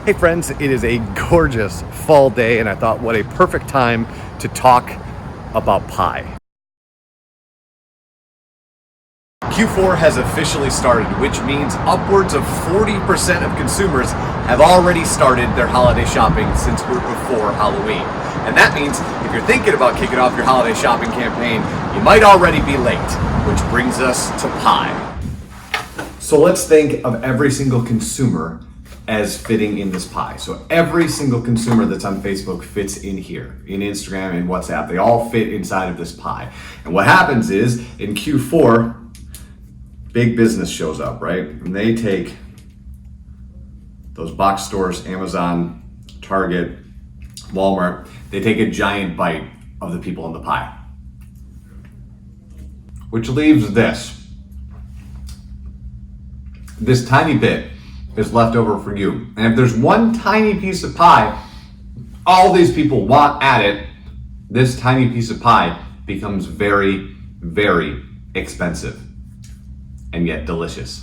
Hey friends, it is a gorgeous fall day and I thought what a perfect time to talk about pie. Q4 has officially started, which means upwards of 40% of consumers have already started their holiday shopping since we're before Halloween. And that means if you're thinking about kicking off your holiday shopping campaign, you might already be late, which brings us to pie. So let's think of every single consumer as fitting in this pie. So every single consumer that's on Facebook fits in here, in Instagram and WhatsApp. They all fit inside of this pie. And what happens is in Q4, big business shows up, right? And they take those box stores, Amazon, Target, Walmart, they take a giant bite of the people in the pie. Which leaves this tiny bit is left over for you. And if there's one tiny piece of pie all these people want at it, this tiny piece of pie becomes very, very expensive and yet delicious.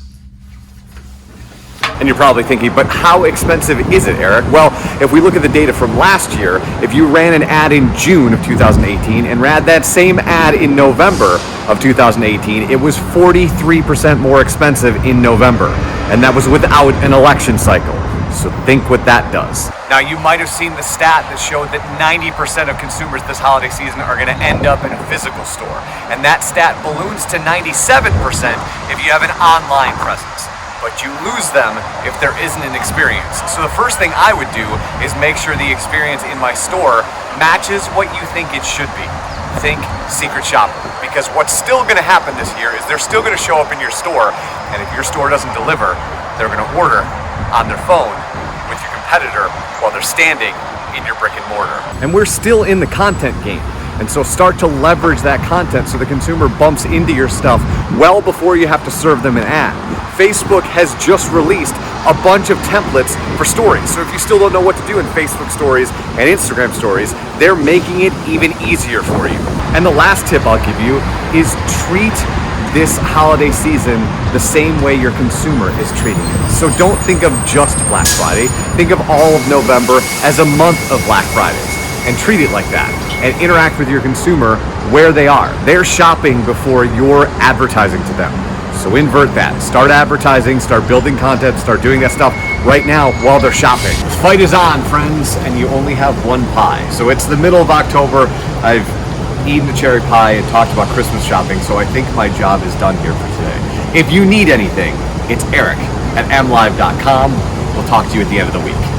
And you're probably thinking, but how expensive is it, Eric? Well, if we look at the data from last year, if you ran an ad in June of 2018 and ran that same ad in November of 2018, it was 43% more expensive in November. And that was without an election cycle. So think what that does. Now, you might have seen the stat that showed that 90% of consumers this holiday season are going to end up in a physical store. And that stat balloons to 97% if you have an online presence. But you lose them if there isn't an experience. So the first thing I would do is make sure the experience in my store matches what you think it should be. Think secret shopper. Because what's still going to happen this year is they're still going to show up in your store, and if your store doesn't deliver, they're going to order on their phone with your competitor while they're standing in your brick and mortar. And we're still in the content game. And so start to leverage that content so the consumer bumps into your stuff well before you have to serve them an ad. Facebook has just released a bunch of templates for stories. So if you still don't know what to do in Facebook stories and Instagram stories, they're making it even easier for you. And the last tip I'll give you is treat this holiday season the same way your consumer is treating it. So don't think of just Black Friday. Think of all of November as a month of Black Fridays and treat it like that. And interact with your consumer where they are. They're shopping before you're advertising to them. So invert that. Start advertising, start building content, start doing that stuff right now while they're shopping. The fight is on, friends, and you only have one pie. So it's the middle of October. I've eaten the cherry pie and talked about Christmas shopping, so I think my job is done here for today. If you need anything, it's Eric at mlive.com. We'll talk to you at the end of the week.